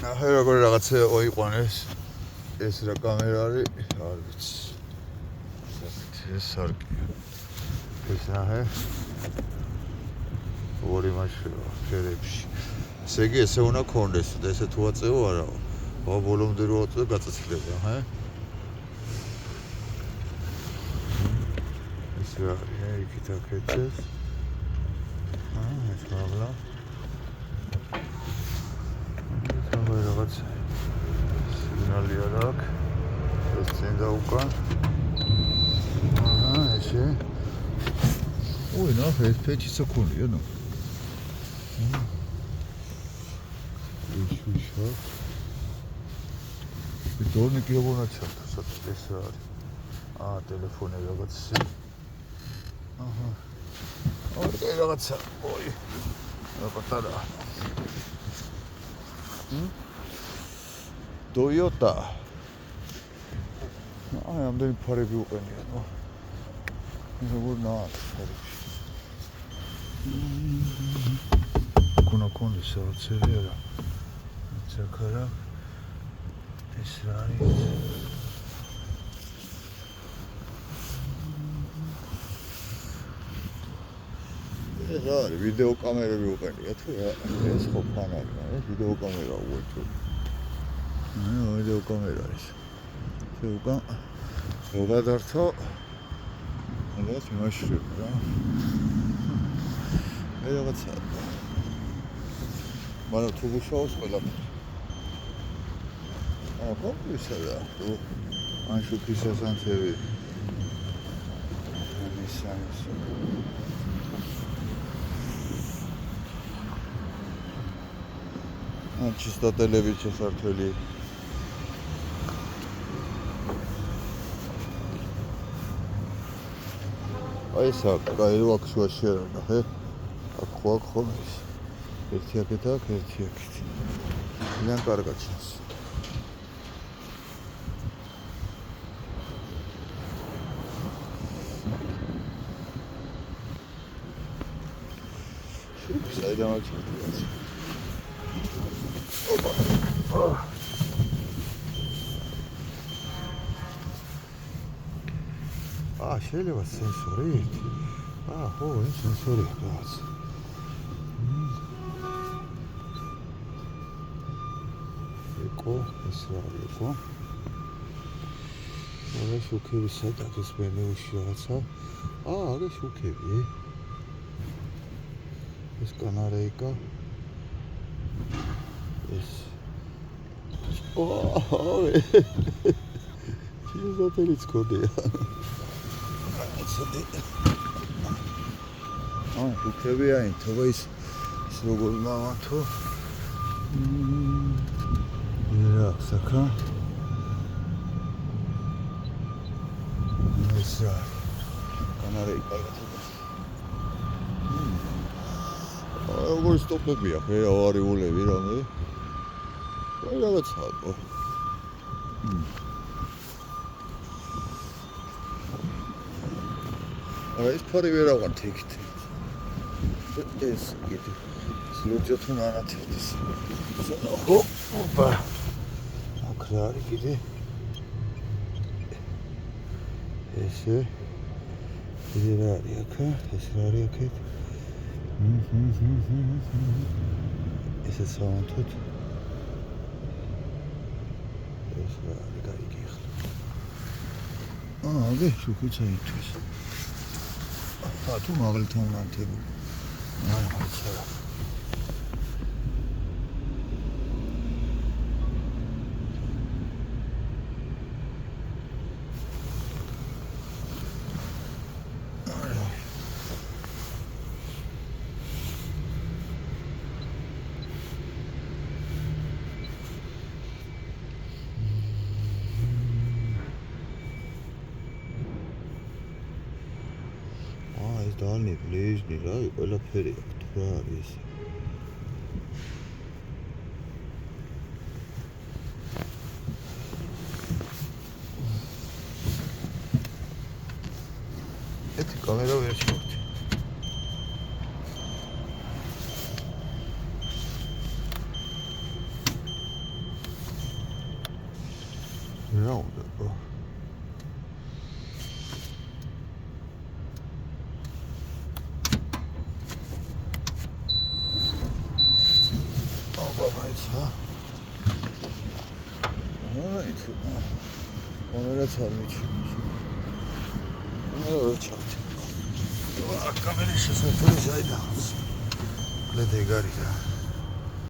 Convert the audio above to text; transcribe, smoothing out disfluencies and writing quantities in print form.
ახლა როგორ რაღაცა ოიყვანეს ეს რა კამერა არის არ ვიცი ეს სარკია ეს აჰე ორი მაშია ფერებში ესე იგი ესე უნდა ქონდეს და ესე თუ აწეო არაო ბოლომდე რო აწეო გაწეცილება აჰე ეს რა იქით აკეთეს ეს მაღლა რაღაც სიგნალი არ აქვს ეს წინ და უკან აჰა ესე ой ნახე ეს ფეჩიც აქონია ნუ უშუშა ბიტონი კი აბონაჩა ეს რა არის ტელეფონი რაღაც აჰა ორკე რაღაცა ой რა პატარა Toyota. Ai, ამდენი ფარები უყენია, ნო. როგორ ნაათ ფარები. Kuna კონდეს საოცარი არა. ზაქარა ეს რა არის? ეს არის ვიდეო კამერები უყენია თუ რა? ეს ხო ფანარია, ეს ვიდეო კამერა უერთო. ვიდეო კამერა ის. ეს უკან მოგადართო. ეს იმაშრება რა. ეს რაღაცა. მაგრამ თუ გუშაოს ყველაფერი. კომპიუტერზე და თუ ანშუქის ასანსები. ამისანის. Чисто телевизор сартвელი. აი ეს კაი აქვს შეერა, ხე? აქ ხო ის. ერთი აქეთ აქ, ერთი აქეთ. ძალიან კარგად ჩანს. საიდან აქვს? შეიძლება სენსორი? ხო, ეს სენსორი აქვს. ეკო, ეს რა არის ეკო? არა შუქები სადაც ეს მენიუში რაღაცა. არა შუქები. ეს კანარეიკა. ეს შეზოთელიც კოდია. შუქები აი თობა ის როგორ მოვათო. რა საკა? ეს რა? კანარეიკა გათხოვა. როგორ სტოპებია ხე ავარიულები რამე? აი რაღაცაა ხო? ეს ფარი ვერ ავართ იქით. ეს კიდე სლუჯო თუ ანათებს. ხო, ოპა. აქ რა არის კიდე? ესე. ეს რა არის აქ? ეს რა არის აქეთ? ეს საუნდით. ეს რა არის გაიგე ახლა. აგე შუქი წაითვის. თუ მაგალითად ანთები. აიცა. Dani, please, რა ყველაფერი აქვს თუ რა არის ეს? ერთი კამერა ვერ შევხვდი. რა უნდა ხო? Kamera çalmış. Kamera çaldı. Kamera şişesi turizaydı. Ne de garip ya.